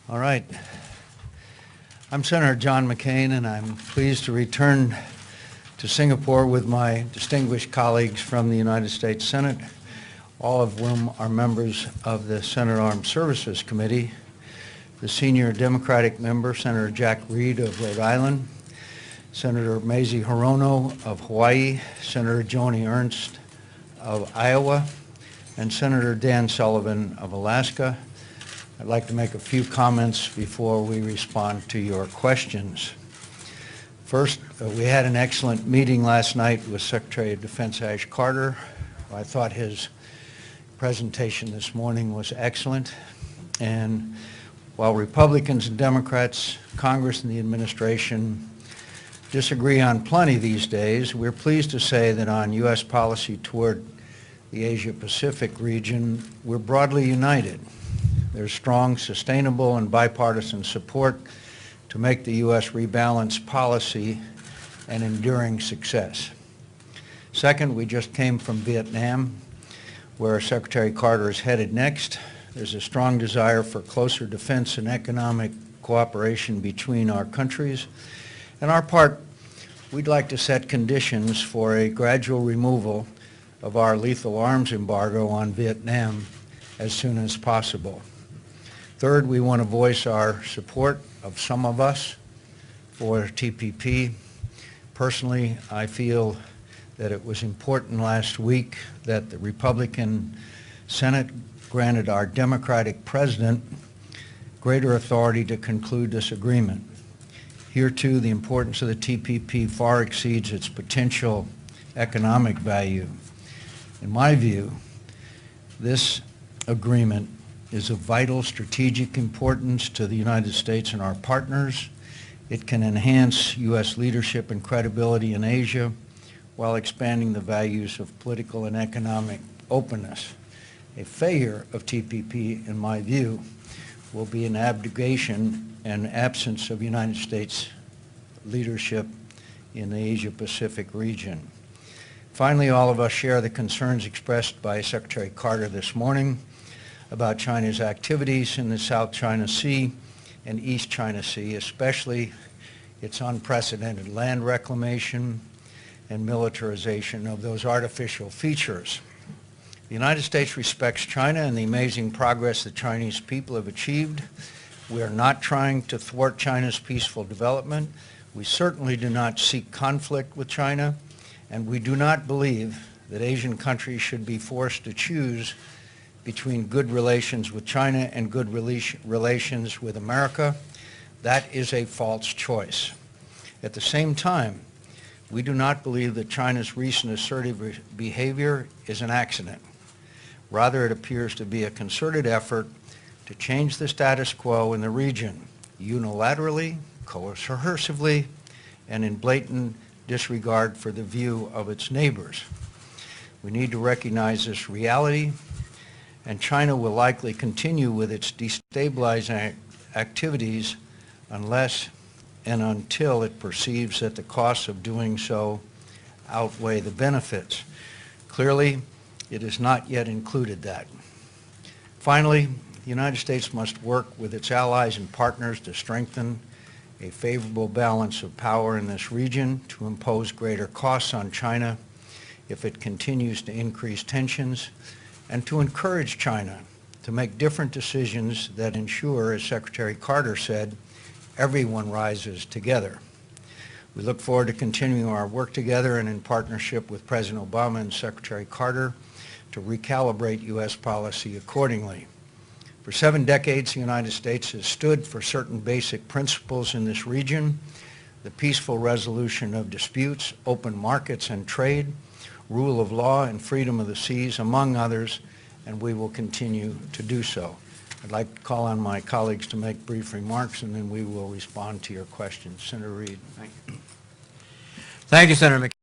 All right. I'm Senator John McCain, and I'm pleased to return to Singapore with my distinguished colleagues from the United States Senate, all of whom are members of the Senate Armed Services Committee, the senior Democratic member, Senator Jack Reed of Rhode Island, Senator Mazie Hirono of Hawaii, Senator Joni Ernst of Iowa, and Senator Dan Sullivan of Alaska. I'd like to make a few comments before we respond to your questions. First, we had an excellent meeting last night with Secretary of Defense Ash Carter. I thought his presentation this morning was excellent. And while Republicans and Democrats, Congress and the administration disagree on plenty these days, we're pleased to say that on U.S. policy toward the Asia-Pacific region, we're broadly united. There's strong, sustainable, and bipartisan support to make the U.S. rebalance policy an enduring success. Second, we just came from Vietnam, where Secretary Carter is headed next. There's a strong desire for closer defense and economic cooperation between our countries. On our part, we'd like to set conditions for a gradual removal of our lethal arms embargo on Vietnam as soon as possible. Third, we want to voice our support of some of us for TPP. Personally, I feel that it was important last week that the Republican Senate granted our Democratic President greater authority to conclude this agreement. Here too, the importance of the TPP far exceeds its potential economic value. In my view, this agreement is of vital strategic importance to the United States and our partners. It can enhance U.S. leadership and credibility in Asia while expanding the values of political and economic openness. A failure of TPP, in my view, will be an abdication and absence of United States leadership in the Asia-Pacific region. Finally, all of us share the concerns expressed by Secretary Carter this morning about China's activities in the South China Sea and East China Sea, especially its unprecedented land reclamation and militarization of those artificial features. The United States respects China and the amazing progress the Chinese people have achieved. We are not trying to thwart China's peaceful development. We certainly do not seek conflict with China, and we do not believe that Asian countries should be forced to choose between good relations with China and good relations with America. That is a false choice. At the same time, we do not believe that China's recent assertive behavior is an accident. Rather, it appears to be a concerted effort to change the status quo in the region, unilaterally, coercively, and in blatant disregard for the view of its neighbors. We need to recognize this reality, and China will likely continue with its destabilizing activities unless and until it perceives that the costs of doing so outweigh the benefits. Clearly, it has not yet included that. Finally, the United States must work with its allies and partners to strengthen a favorable balance of power in this region, to impose greater costs on China if it continues to increase tensions, and to encourage China to make different decisions that ensure, as Secretary Carter said, everyone rises together. We look forward to continuing our work together and in partnership with President Obama and Secretary Carter to recalibrate U.S. policy accordingly. For 7 decades, the United States has stood for certain basic principles in this region: the peaceful resolution of disputes, open markets and trade, rule of law and freedom of the seas, among others, and we will continue to do so. I'd like to call on my colleagues to make brief remarks, and then we will respond to your questions. Senator Reed. Thank you, Senator McCain.